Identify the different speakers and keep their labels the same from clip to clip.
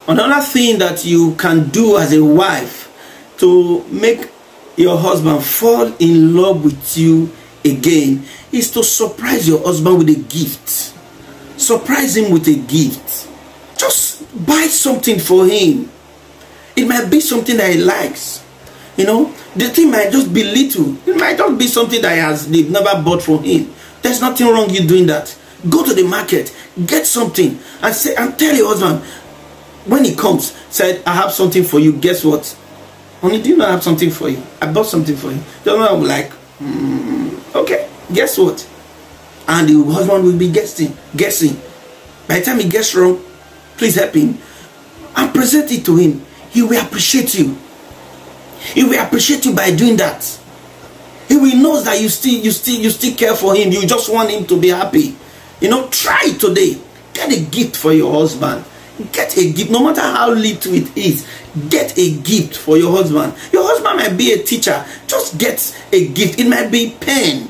Speaker 1: Another thing that you can do as a wife to make your husband fall in love with you again is to surprise your husband with a gift. Surprise him with a gift. Just buy something for him. It might be something that he likes. You know, the thing might just be little. It might just be something that they've never bought for him. There's nothing wrong you doing that. Go to the market, get something, and say, and tell your husband when he comes, said, I have something for you. Guess what? Honey, do you know I have something for you? I bought something for you. The husband will like, okay, guess what? And the husband will be guessing. By the time he gets wrong, please help him and present it to him. He will appreciate you. He will appreciate you by doing that. He will know that you still care for him. You just want him to be happy. You know, try it today. Get a gift for your husband. Get a gift, no matter how little it is. Get a gift for your husband. Your husband might be a teacher. Just get a gift. It might be pen.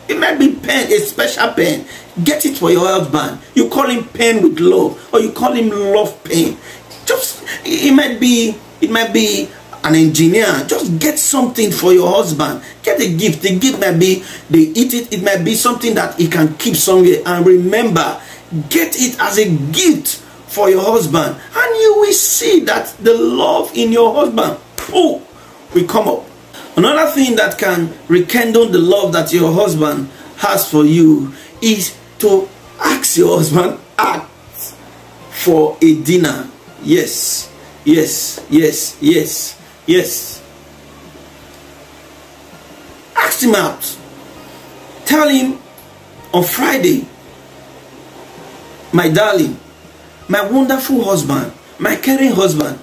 Speaker 1: It might be pen, a special pen. Get it for your husband. You call him pen with love, or you call him love pen. Just it might be an engineer. Just get something for your husband. Get a gift. The gift might be they eat it. It might be something that he can keep somewhere. And remember, get it as a gift for your husband, and you will see that the love in your husband will come up. Another thing that can rekindle the love that your husband has for you is to ask your husband out for a dinner. Yes. Ask him out. Tell him on Friday, my darling, my wonderful husband, my caring husband,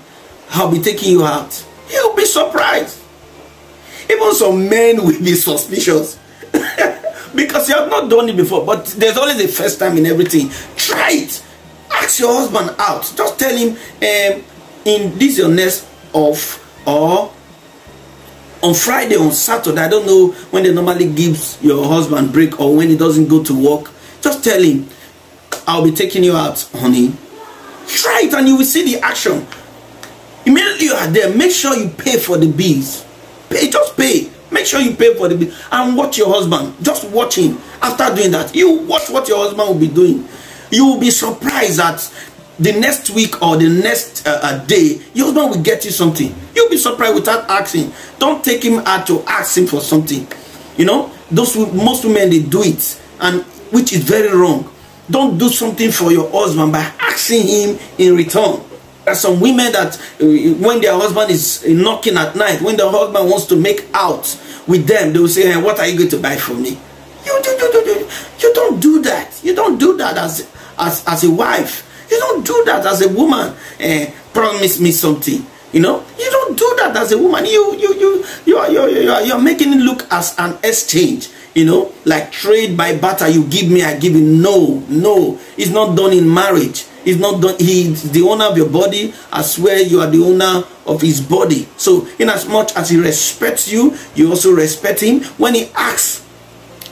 Speaker 1: I'll be taking you out. He'll be surprised. Even some men will be suspicious because you have not done it before. But there's always a first time in everything. Try it. Ask your husband out. Just tell him, in this your next off, or on Friday, on Saturday, I don't know when they normally gives your husband break or when he doesn't go to work. Just tell him, I'll be taking you out, honey. Try it and you will see the action. Immediately you are there, make sure you pay for the bills. Just pay. Make sure you pay for the bill. And watch your husband. Just watch him. After doing that, you watch what your husband will be doing. You will be surprised that the next week or the next day, your husband will get you something. You'll be surprised without asking. Don't take him out to ask him for something. You know, most women, they do it, and which is very wrong. Don't do something for your husband by asking him in return. There are some women that when their husband is knocking at night, when their husband wants to make out with them, they will say, hey, what are you going to buy for me? You don't do that. You don't do that as a wife. You don't do that as a woman. Promise me something. You know, you don't do that as a woman. You're making it look as an exchange. You know, like trade by barter. You give me, I give you. No, it's not done in marriage. It's not done. He's the owner of your body. I swear you are the owner of his body. So in as much as he respects you, you also respect him. When he asks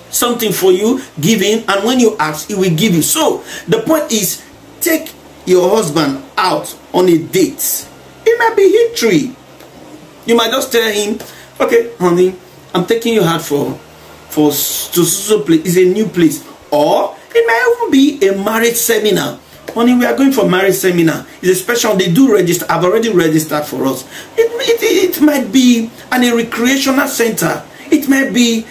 Speaker 1: something for you, give him. And when you ask, he will give you. So the point is, take your husband out on a date. It might be history. You might just tell him, okay, honey, I'm taking you out to so place. It's a new place. Or it might even be a marriage seminar. Honey, we are going for marriage seminar. It's a special. They do register. I've already registered for us. It might be a recreational center. It might be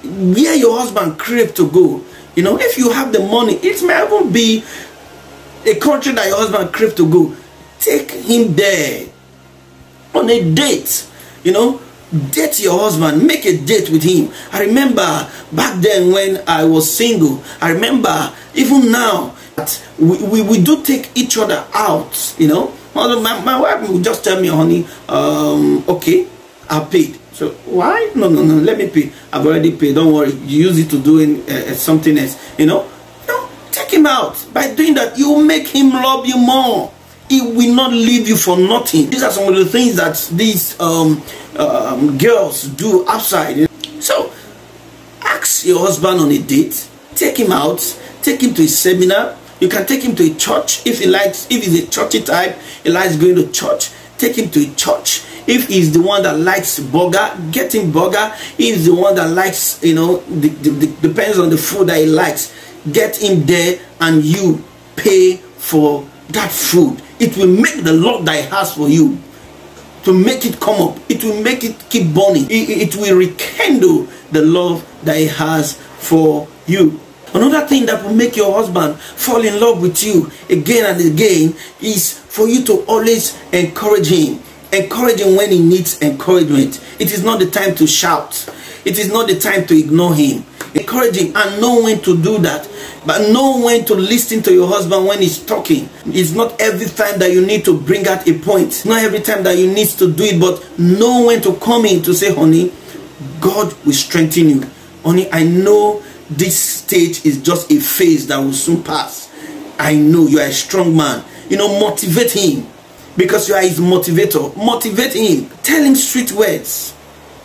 Speaker 1: where your husband craved to go. You know, if you have the money, it might even be a country that your husband craved to go. Take him there on a date. You know, date your husband. Make a date with him. I remember back then when I was single. I remember even now that we do take each other out. You know, my wife would just tell me, honey, okay, I paid. So why? No, let me pay. I've already paid. Don't worry. You use it to do something else. You know, take him out. By doing that, you make him love you more. He will not leave you for nothing. These are some of the things that these girls do outside. So ask your husband on a date. Take him out. Take him to a seminar You can take him to a church if he likes. If he's a churchy type, he likes going to church, take him to a church. If he's the one that likes burger, get him burger. If he's the one that likes, depends on the food that he likes, get him there, and you pay for that food. It will make the love that he has for you to make it come up. It will make it keep burning. It will rekindle the love that he has for you. Another thing that will make your husband fall in love with you again and again is for you to always encourage him. Encourage him when he needs encouragement. It is not the time to shout. It is not the time to ignore him. Encourage him and know when to do that. But know when to listen to your husband when he's talking. It's not every time that you need to bring out a point. Not every time that you need to do it. But know when to come in to say, honey, God will strengthen you. Honey, I know this stage is just a phase that will soon pass. I know you are a strong man. Motivate him. Because you are his motivator. Motivate him. Tell him sweet words.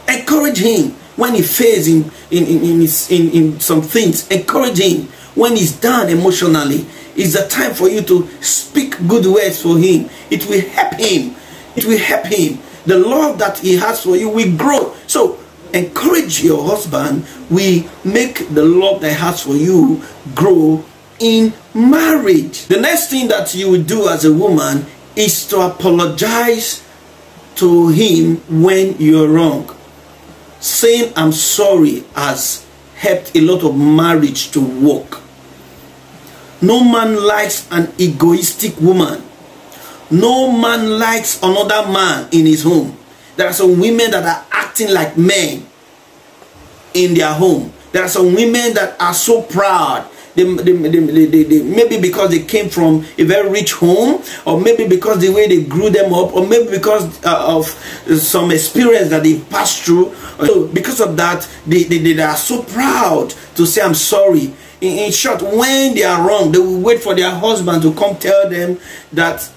Speaker 1: Encourage him when he fails in some things. Encourage him when he's down emotionally. It's the time for you to speak good words for him. It will help him. It will help him. The love that he has for you will grow. So encourage your husband. We make the love that he has for you grow in marriage. The next thing that you will do as a woman is to apologize to him when you're wrong. Saying I'm sorry has helped a lot of marriage to work. No man likes an egoistic woman. No man likes another man in his home. There are some women that are acting like men in their home. There are some women that are so proud. They maybe because they came from a very rich home, or maybe because the way they grew them up, or maybe because of some experience that they passed through. So because of that, they are so proud to say I'm sorry. In short, when they are wrong, they will wait for their husband to come tell them that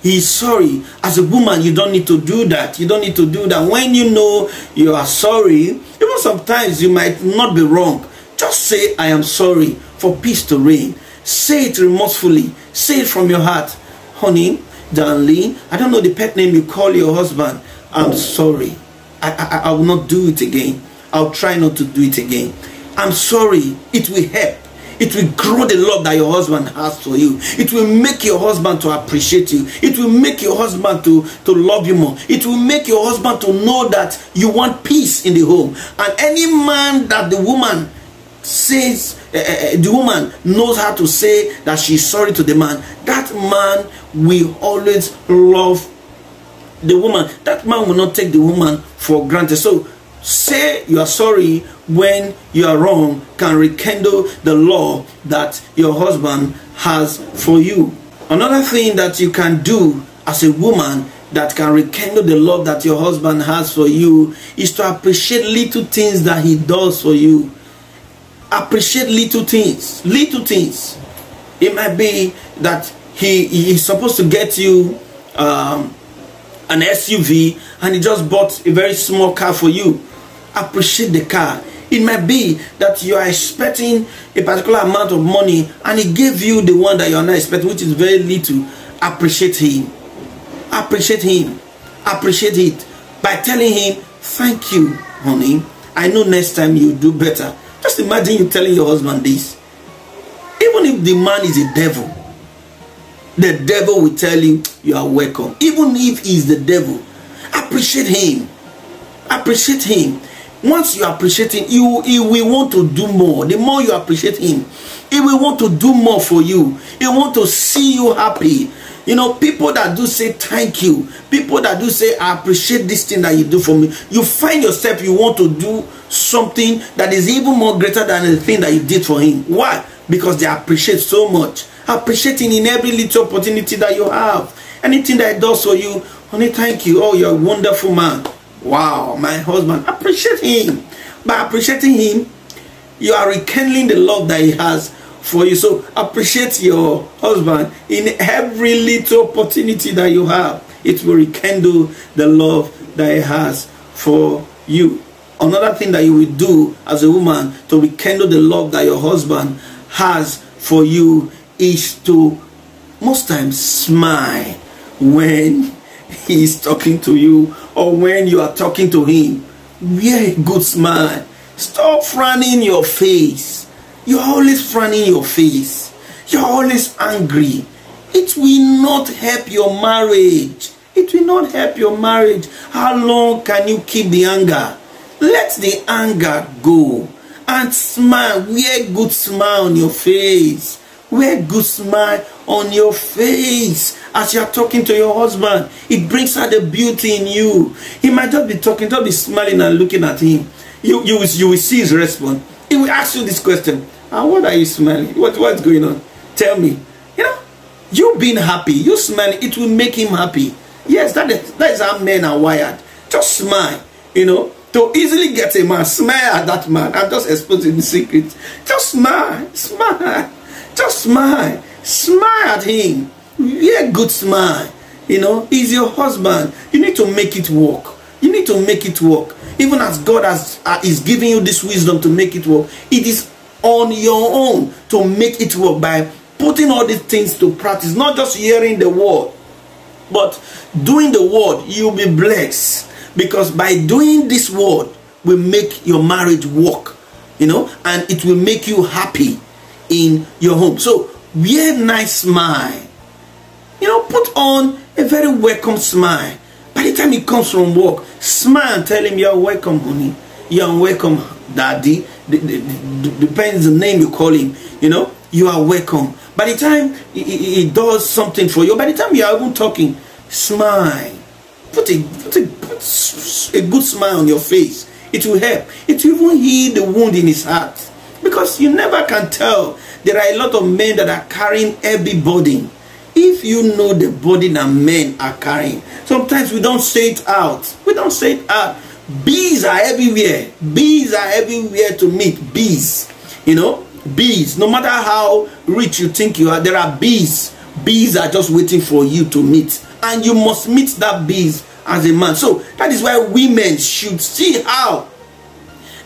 Speaker 1: he's sorry. As a woman, you don't need to do that. You don't need to do that. When you know you are sorry, even sometimes you might not be wrong. Just say, I am sorry, for peace to reign. Say it remorsefully. Say it from your heart. Honey, darling, I don't know the pet name you call your husband. I'm sorry. I will not do it again. I'll try not to do it again. I'm sorry. It will help. It will grow the love that your husband has for you. It will make your husband to appreciate you. It will make your husband to love you more. It will make your husband to know that you want peace in the home. And any man that the woman says, the woman knows how to say that she's sorry to the man, that man will always love the woman. That man will not take the woman for granted. So say you are sorry when you are wrong can rekindle the love that your husband has for you. Another thing that you can do as a woman that can rekindle the love that your husband has for you is to appreciate little things that he does for you. Appreciate little things. Little things. It might be that he is supposed to get you an SUV and he just bought a very small car for you. Appreciate the car. It might be that you are expecting a particular amount of money and he gave you the one that you are not expecting, which is very little. Appreciate him. Appreciate him. Appreciate it by telling him, thank you, honey. I know next time you do better. Just imagine you telling your husband this. Even if the man is a devil, the devil will tell you, you are welcome. Even if he's the devil, appreciate him. Appreciate him. Once you appreciate him, he will want to do more. The more you appreciate him, he will want to do more for you. He will want to see you happy. You know, people that do say thank you, people that do say I appreciate this thing that you do for me, you find yourself you want to do something that is even more greater than the thing that you did for him. Why? Because they appreciate so much. Appreciating in every little opportunity that you have. Anything that he does for you, honey, thank you. Oh, you're a wonderful man. Wow, my husband. Appreciate him. By appreciating him, you are rekindling the love that he has for you. So appreciate your husband in every little opportunity that you have. It will rekindle the love that he has for you. Another thing that you will do as a woman to rekindle the love that your husband has for you is to most times smile when he is talking to you or when you are talking to him. Wear a good smile. Stop frowning your face. You're always frowning your face. You're always angry. It will not help your marriage. It will not help your marriage. How long can you keep the anger? Let the anger go and smile. Wear a good smile on your face. Wear a good smile on your face as you are talking to your husband. It brings out the beauty in you. He might just be talking, just be smiling and looking at him. You will see his response. He will ask you this question: what are you smiling? What's going on? Tell me. You know, you being happy, you smiling, it will make him happy. Yes, that is how men are wired. Just smile. You know, to easily get a man, smile at that man. I'm just exposing the secret. Just smile, smile. Just smile. Smile at him. Wear a good smile. You know, he's your husband. You need to make it work. You need to make it work. Even as God is giving you this wisdom to make it work, it is on your own to make it work by putting all these things to practice. Not just hearing the word, but doing the word. You'll be blessed, because by doing this word will make your marriage work, you know, and it will make you happy in your home. So wear a nice smile. You know, put on a very welcome smile. By the time he comes from work, smile and tell him, you're welcome, honey. You're welcome, daddy. Depends the name you call him. You know, you are welcome. By the time he does something for you, by the time you are even talking, smile. Put a good smile on your face. It will help. It will even heal the wound in his heart. Because you never can tell. There are a lot of men that are carrying heavy burden. If you know the burden that men are carrying, sometimes we don't say it out. We don't say it out. Bees are everywhere. Bees are everywhere to meet. Bees. You know, bees. No matter how rich you think you are, there are bees. Bees are just waiting for you to meet. And you must meet that bees as a man. So that is why women should see how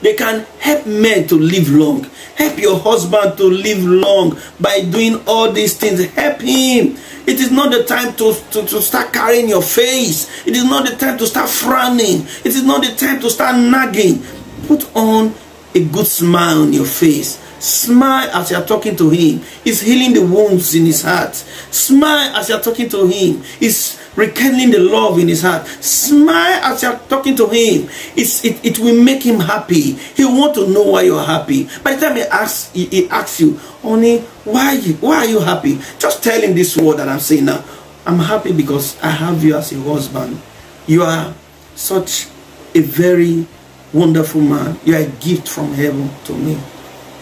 Speaker 1: they can help men to live long. Help your husband to live long by doing all these things. Help him. It is not the time to start carrying your face. It is not the time to start frowning. It is not the time to start nagging. Put on a good smile on your face. Smile as you are talking to him. It's healing the wounds in his heart. Smile as you are talking to him. It's rekindling the love in his heart. Smile as you are talking to him. It will make him happy. He will want to know why you are happy. By the time he asks you, honey, why are you happy? Just tell him this word that I'm saying now. I'm happy because I have you as a husband. You are such a very wonderful man. You are a gift from heaven to me.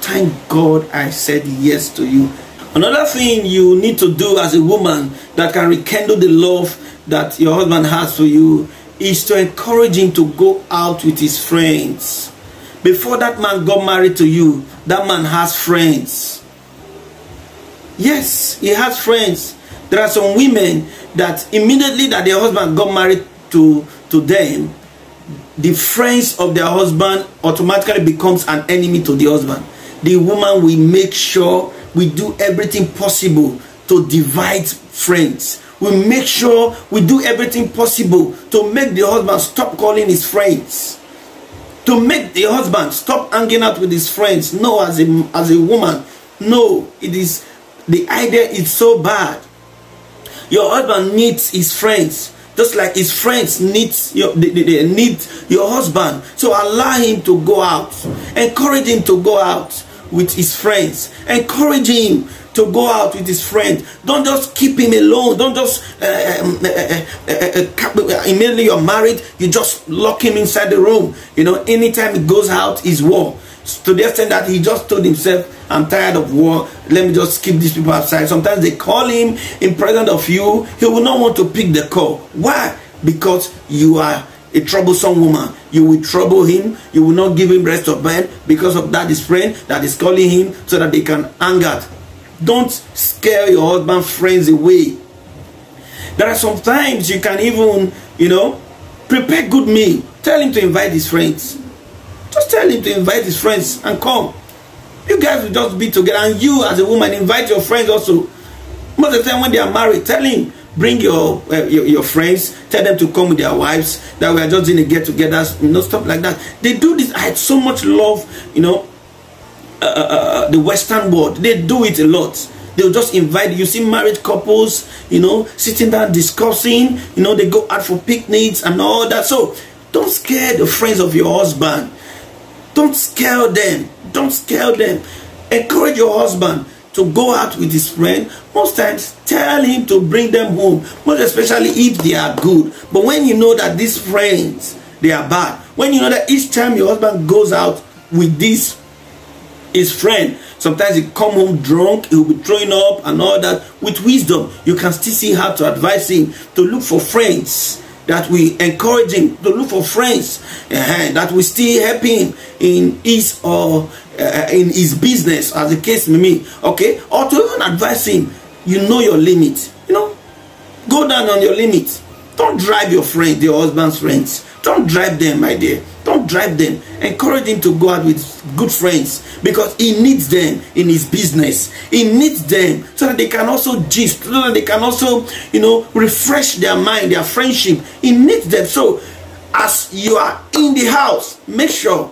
Speaker 1: Thank God I said yes to you. Another thing you need to do as a woman that can rekindle the love that your husband has for you is to encourage him to go out with his friends. Before that man got married to you, that man has friends. Yes, he has friends. There are some women that immediately that their husband got married to them, the friends of their husband automatically becomes an enemy to the husband. The woman will make sure we do everything possible to divide friends. We make sure we do everything possible to make the husband stop calling his friends. To make the husband stop hanging out with his friends. No, as a woman, no, it is, the idea is so bad. Your husband needs his friends, just like his friends need your husband. So allow him to go out. Encourage him to go out with his friends. Encourage him to go out with his friend. Don't just keep him alone. Don't just immediately you're married, you just lock him inside the room. You know, anytime he goes out is war. To the extent that he just told himself, I'm tired of war, let me just keep these people outside. Sometimes they call him in presence of you. He will not want to pick the call. Why? Because you are a troublesome woman. You will trouble him. You will not give him rest of bed because of that his friend that is calling him so that they can hang out. Don't scare your husband's friends away. There are some times you can even, you know, prepare good meal. Tell him to invite his friends. Just tell him to invite his friends and come. You guys will just be together, and you as a woman invite your friends also. Most of the time when they are married, tell him, bring your friends, tell them to come with their wives, that we are just going to get together, stuff like that. They do this. I had so much love, the Western world. They do it a lot. They'll just invite, you see married couples, sitting down discussing, they go out for picnics and all that. So don't scare the friends of your husband. Don't scare them. Don't scare them. Encourage your husband to go out with his friend. Most times, tell him to bring them home, most especially if they are good. But when you know that these friends, they are bad, when you know that each time your husband goes out with his friend, sometimes he come home drunk, he will be throwing up and all that, with wisdom, you can still see how to advise him to look for friends that we encourage him to look for friends that will still help him in his in his business, as the case may be, okay? Or to even advise him, your limit, go down on your limit. Don't drive your friends, your husband's friends. Don't drive them, my dear. Don't drive them. Encourage him to go out with good friends, because he needs them in his business. He needs them so that they can also gist, so that they can also, refresh their mind, their friendship. He needs them. So as you are in the house, make sure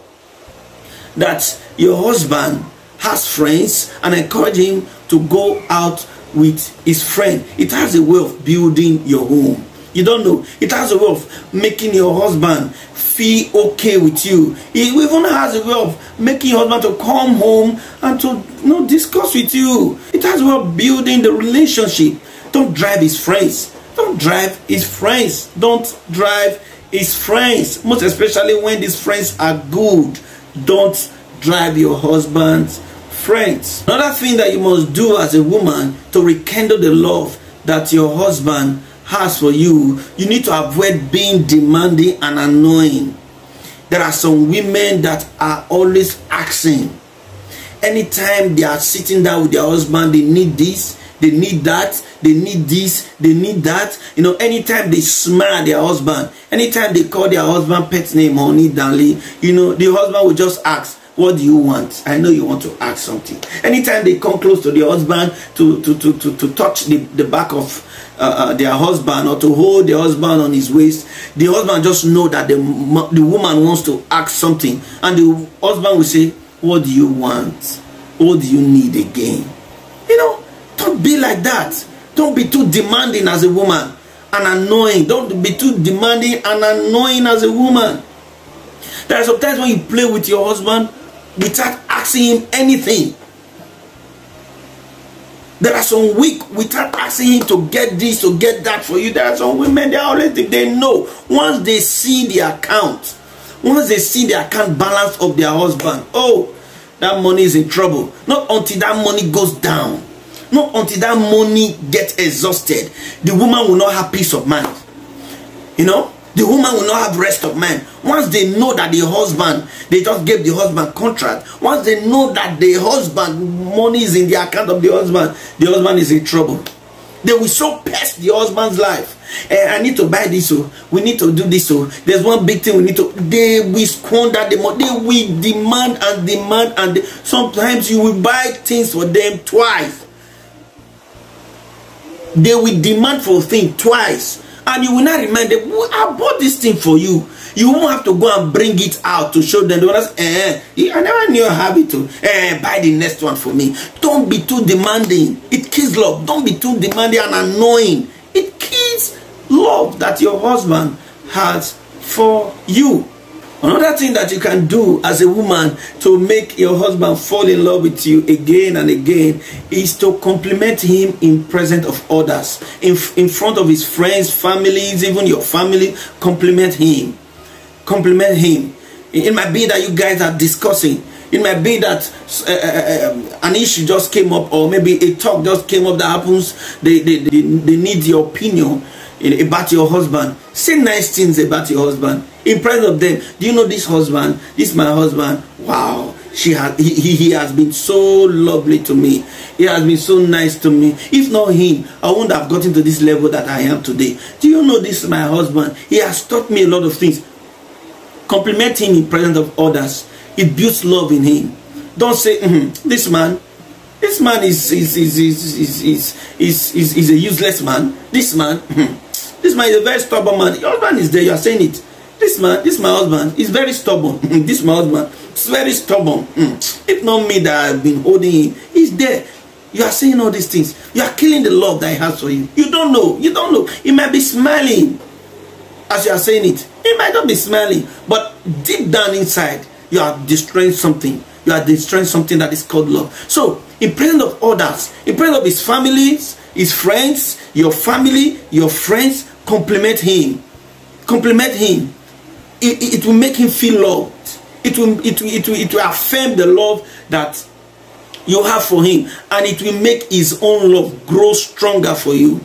Speaker 1: that your husband has friends and encourage him to go out with his friend. It has a way of building your home. You don't know. It has a way of making your husband feel okay with you. It even has a way of making your husband to come home and to discuss with you. It has a way of building the relationship. Don't drive his friends. Don't drive his friends. Don't drive his friends. Most especially when these friends are good. Don't drive your husband's friends. Another thing that you must do as a woman to rekindle the love that your husband has for you, you need to avoid being demanding and annoying. There are some women that are always asking. Anytime they are sitting down with their husband, they need this, they need that, they need this, they need that. Anytime they smile at their husband, anytime they call their husband pet name, honey, darling, the husband will just ask, what do you want? I know you want to ask something. Anytime they come close to their husband to touch the back of their husband, or to hold their husband on his waist, the husband just know that the woman wants to ask something, and the husband will say, what do you want? What do you need again? Don't be like that. Don't be too demanding as a woman and annoying. Don't be too demanding and annoying as a woman. There are sometimes when you play with your husband without asking him anything. There are some weak without asking him to get this, to get that for you. There are some women, they always think they know. Once they see the account, once they see the account balance of their husband, oh, that money is in trouble. Not until that money goes down. Not until that money gets exhausted. The woman will not have peace of mind. The woman will not have rest of mind. Once they know that the husband, they just gave the husband contract. Once they know that the husband, money is in the account of the husband is in trouble. They will so pest the husband's life. I need to buy this, so we need to do this, so there's one big thing we need to. They will squander the money. They will demand and demand, and sometimes you will buy things for them twice. They will demand for things twice. And you will not remind them, I bought this thing for you. You won't have to go and bring it out to show them. I never knew I have it to buy the next one for me. Don't be too demanding. It kills love. Don't be too demanding and annoying. It kills love that your husband has for you. Another thing that you can do as a woman to make your husband fall in love with you again and again is to compliment him in presence of others. In front of his friends, families, even your family, compliment him. Compliment him. It might be that you guys are discussing. It might be that an issue just came up, or maybe a talk just came up that happens. They need your opinion about your husband. Say nice things about your husband in presence of them. Do you know this husband? This is my husband. Wow, he has been so lovely to me. He has been so nice to me. If not him, I wouldn't have gotten to this level that I am today. Do you know this is my husband? He has taught me a lot of things. Compliment him in presence of others. It builds love in him. Don't say, this man is a useless man. This man is a very stubborn man. Your husband is there, you are saying it. This my husband is very stubborn. This my husband is very stubborn. If not me that I've been holding him, he's there. You are saying all these things. You are killing the love that he has for you. You don't know. You don't know. He might be smiling as you are saying it. He might not be smiling, but deep down inside, you are destroying something. You are destroying something that is called love. So, in presence of others, in presence of his families, his friends, your family, your friends, compliment him. Compliment him. It will make him feel loved. It will affirm the love that you have for him, and it will make his own love grow stronger for you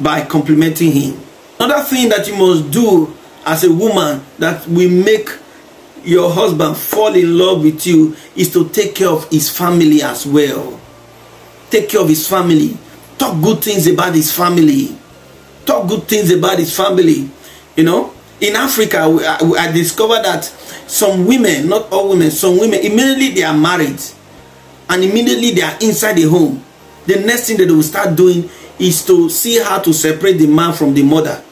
Speaker 1: by complimenting him. Another thing that you must do as a woman that will make your husband fall in love with you is to take care of his family as well. Take care of his family. Talk good things about his family. Talk good things about his family. You know, in Africa, I discovered that some women, not all women, some women, immediately they are married and immediately they are inside the home. The next thing that they will start doing is to see how to separate the man from the mother.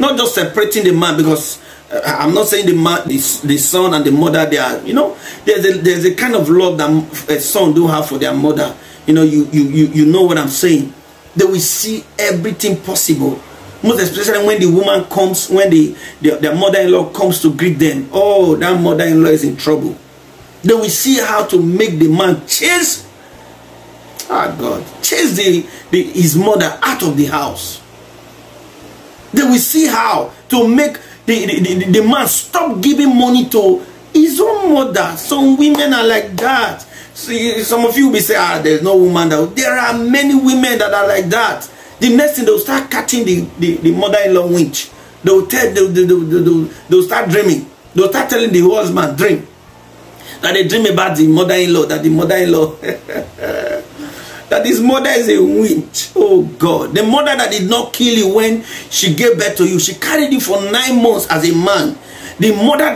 Speaker 1: Not just separating the man, because I'm not saying the man, the son and the mother, they are, you know, there's a kind of love that a son do have for their mother. You know, you know what I'm saying. They will see everything possible. Most especially when the woman comes, when their mother-in-law comes to greet them. Oh, that mother-in-law is in trouble. They will see how to make the man chase, chase his mother out of the house. They will see how to make the man stop giving money to his own mother. Some women are like that. See, some of you will say, there's no woman that. There are many women that are like that. The next thing, they'll start catching the mother-in-law winch. They'll start dreaming. They'll start telling the husband dream. That they dream about the mother-in-law, that his mother is a witch. Oh God. The mother that did not kill you when she gave birth to you. She carried you for 9 months as a man.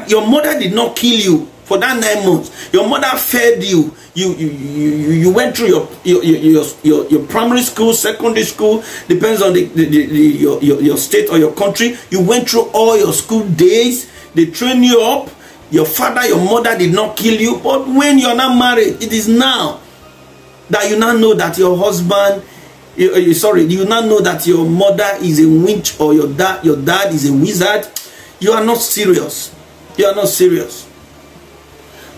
Speaker 1: Your mother did not kill you for that 9 months. Your mother fed you. You went through your primary school, secondary school, depends on your state or your country. You went through all your school days. They trained you up. Your father, your mother did not kill you. But when you're not married, it is now that you now know that your husband, you now know that your mother is a witch, or your dad is a wizard. You are not serious. You are not serious.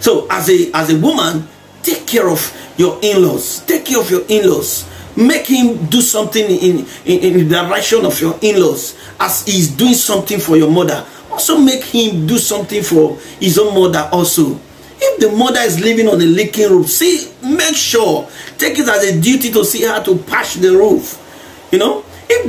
Speaker 1: So as a woman, take care of your in-laws. Take care of your in-laws. Make him do something in the direction of your in-laws, as he's doing something for your mother. Also make him do something for his own mother also. If the mother is living on a leaking roof, make sure, take it as a duty to see how to patch the roof. You know, if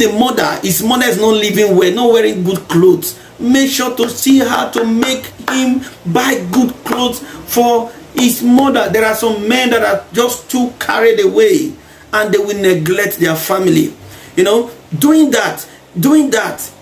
Speaker 1: his mother is not living well, not wearing good clothes, make sure to see how to make him buy good clothes for his mother. There are some men that are just too carried away and they will neglect their family. You know, doing that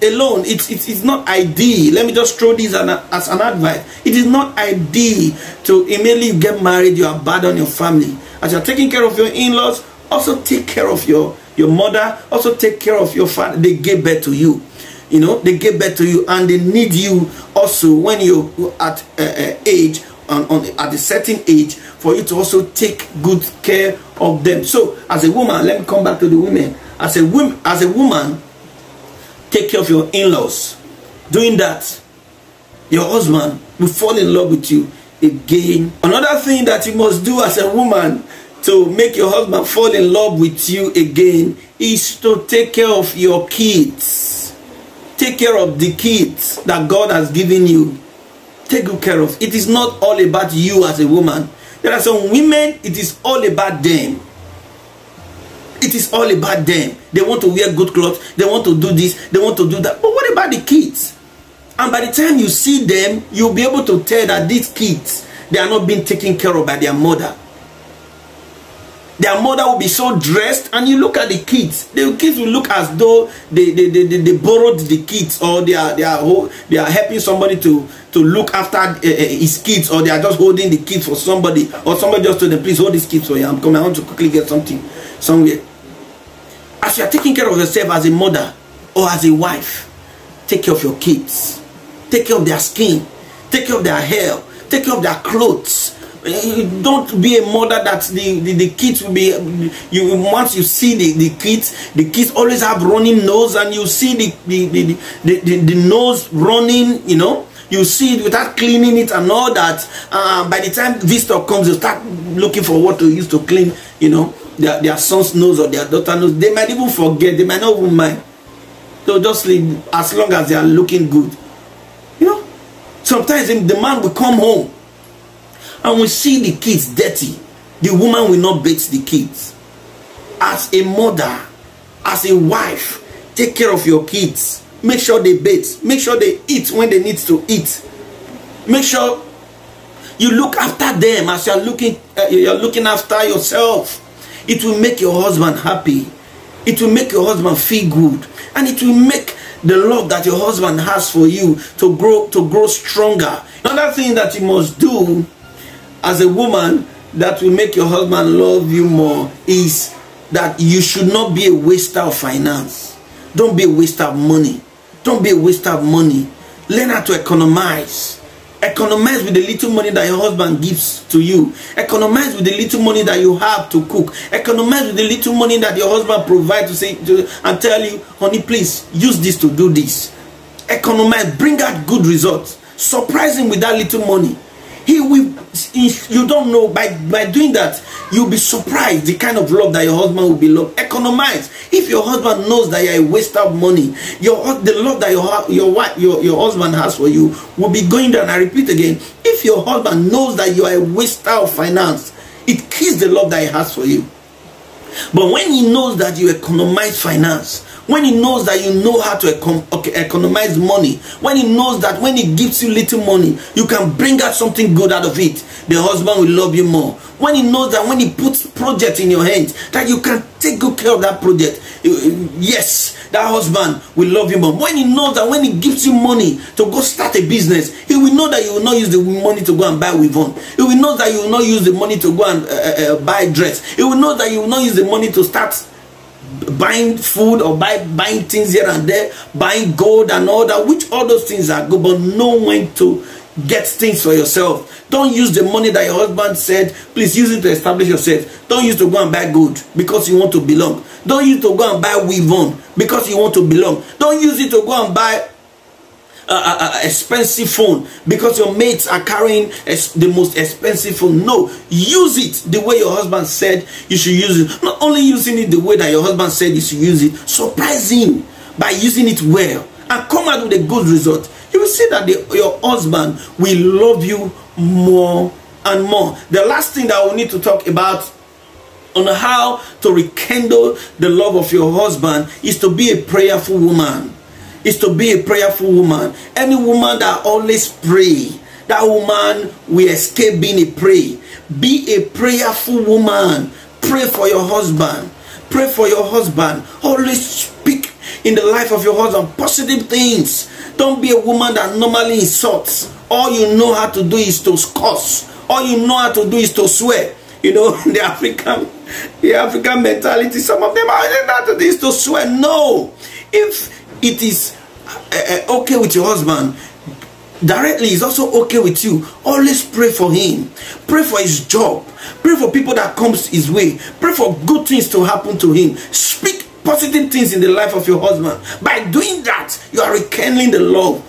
Speaker 1: alone, it's not ideal. Let me just throw this as an advice. It is not ideal to immediately get married, you abandon your family. As you're taking care of your in-laws, also take care of your mother, also take care of your father. They gave birth to you. You know, they gave birth to you, and they need you also when you're at at a certain age, for you to also take good care of them. So as a woman, let me come back to the women. As a woman, take care of your in-laws. Doing that, your husband will fall in love with you again. Another thing that you must do as a woman to make your husband fall in love with you again is to take care of your kids. Take care of the kids that God has given you. Take good care of. It is not all about you as a woman. There are some women, it is all about them. It is all about them. They want to wear good clothes. They want to do this. They want to do that. But what about the kids? And by the time you see them, you'll be able to tell that these kids, they are not being taken care of by their mother. Their mother will be so dressed, and you look at the kids. The kids will look as though they borrowed the kids, or they are helping somebody to look after his kids, or they are just holding the kids for somebody, or somebody just told them, please hold these kids for you. I'm coming. I want to quickly get something somewhere. As you are taking care of yourself as a mother or as a wife, take care of your kids. Take care of their skin. Take care of their hair. Take care of their clothes. Don't be a mother that the kids will be. Once you see the kids always have running nose, and you see the nose running. You know, you see it without cleaning it and all that. By the time visitor comes, you start looking for what to use to clean. You know, their son's nose or their daughter's nose. They might even forget. They might not even mind. So just leave as long as they are looking good. You know, sometimes the man will come home and we see the kids dirty. The woman will not bathe the kids. As a mother, as a wife, take care of your kids. Make sure they bathe. Make sure they eat when they need to eat. Make sure you look after them as you're looking after yourself. It will make your husband happy. It will make your husband feel good, and it will make the love that your husband has for you to grow stronger. Another thing that you must do as a woman that will make your husband love you more is that you should not be a waster of finance. Don't be a waster of money. Don't be a waster of money. Learn how to economize. Economize with the little money that your husband gives to you. Economize with the little money that you have to cook. Economize with the little money that your husband provides and tell you, honey, please use this to do this. Economize, bring out good results. Surprise him with that little money. He will. You don't know, by doing that, you'll be surprised the kind of love that your husband will be loved. Economize. If your husband knows that you're a waster of money, the love that your husband has for you will be going down. I repeat again, if your husband knows that you are a waster of finance, it kills the love that he has for you. But when he knows that you economize finance, when he knows that you know how to economize money, when he knows that when he gives you little money, you can bring out something good out of it, the husband will love you more. When he knows that when he puts project in your hands, that you can take good care of that project, yes, that husband will love you more. When he knows that when he gives you money to go start a business, he will know that you will not use the money to go and buy weave-on. He will know that you will not use the money to go and buy dress. He will know that you will not use the money to start buying food or buying things here and there, buying gold and all that, which all those things are good, but know when to get things for yourself. Don't use the money that your husband said, please use it to establish yourself. Don't use to go and buy gold because you want to belong. Don't use to go and buy weave-on because you want to belong. Don't use it to go and buy expensive phone because your mates are carrying the most expensive phone. No, use it the way your husband said you should use it. Not only using it the way that your husband said you should use it, surprise him by using it well and come out with a good result. You will see that your husband will love you more and more. The last thing that we need to talk about on how to rekindle the love of your husband is to be a prayerful woman. Is to be a prayerful woman. Any woman that always pray, that woman will escape being a prey. Be a prayerful woman. Pray for your husband. Pray for your husband. Always speak in the life of your husband positive things. Don't be a woman that normally insults. All you know how to do is to curse. All you know how to do is to swear. You know, the African mentality, some of them are not to do is to swear. No. If it is okay with your husband, directly is also okay with you. Always pray for him. Pray for his job. Pray for people that comes his way. Pray for good things to happen to him. Speak positive things in the life of your husband. By doing that, you are rekindling the love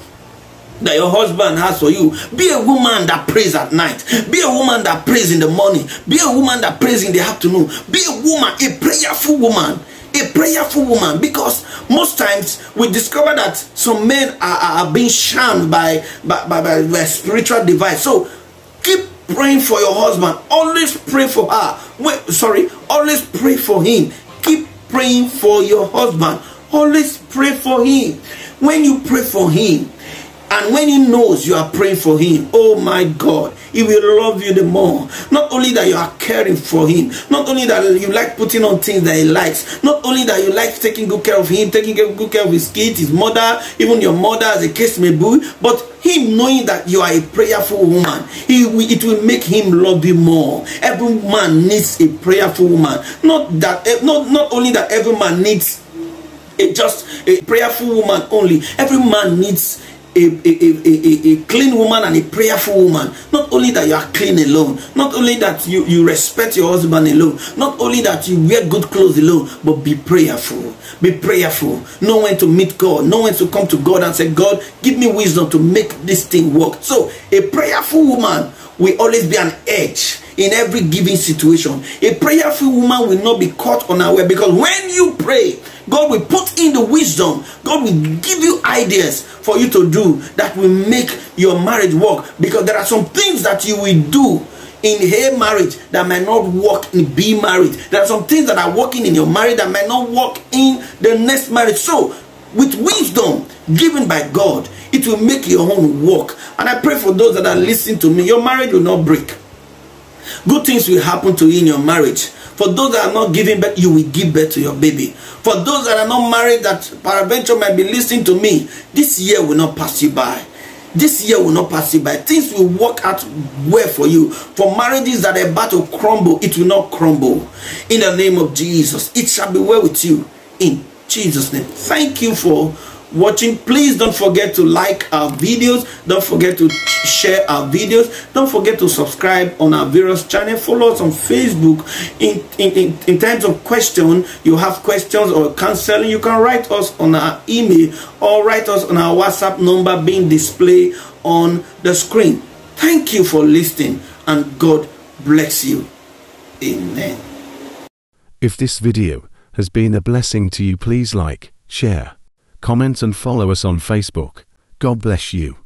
Speaker 1: that your husband has for you. Be a woman that prays at night. Be a woman that prays in the morning. Be a woman that prays in the afternoon. Be a woman, a prayerful woman. A prayerful woman, because most times we discover that some men are being charmed by spiritual device. So keep praying for your husband. Always pray for her. Always pray for him. Keep praying for your husband. Always pray for him. When you pray for him, and when he knows you are praying for him, oh my God, he will love you the more. Not only that you are caring for him, not only that you like putting on things that he likes, not only that you like taking good care of him, taking good care of his kids, his mother, even your mother, as a case may be, but him knowing that you are a prayerful woman, it will make him love you more. Every man needs a prayerful woman. Not only that every man needs just a prayerful woman only. Every man needs a clean woman and a prayerful woman. Not only that you are clean alone, not only that you respect your husband alone, not only that you wear good clothes alone, but be prayerful. Be prayerful. Know when to meet God. Know when to come to God and say, God, give me wisdom to make this thing work. So a prayerful woman will always be an edge in every given situation. A prayerful woman will not be caught unaware, because when you pray, God will put in the wisdom. God will give you ideas for you to do that will make your marriage work. Because there are some things that you will do in A marriage that might not work in B marriage. There are some things that are working in your marriage that might not work in the next marriage. So with wisdom given by God, it will make your own work. And I pray for those that are listening to me, your marriage will not break. Good things will happen to you in your marriage. For those that are not giving birth, you will give birth to your baby. For those that are not married, that peradventure might be listening to me, this year will not pass you by. This year will not pass you by. Things will work out well for you. For marriages that are about to crumble, it will not crumble. In the name of Jesus, it shall be well with you. In Jesus' name. Thank you for watching. Please don't forget to like our videos. Don't forget to share our videos. Don't forget to subscribe on our various channels. Follow us on Facebook. In terms of question, you have questions or counseling, you can write us on our email or write us on our WhatsApp number being displayed on the screen. Thank you for listening, and God bless you. Amen.
Speaker 2: If this video has been a blessing to you, please like, share, comment and follow us on Facebook. God bless you.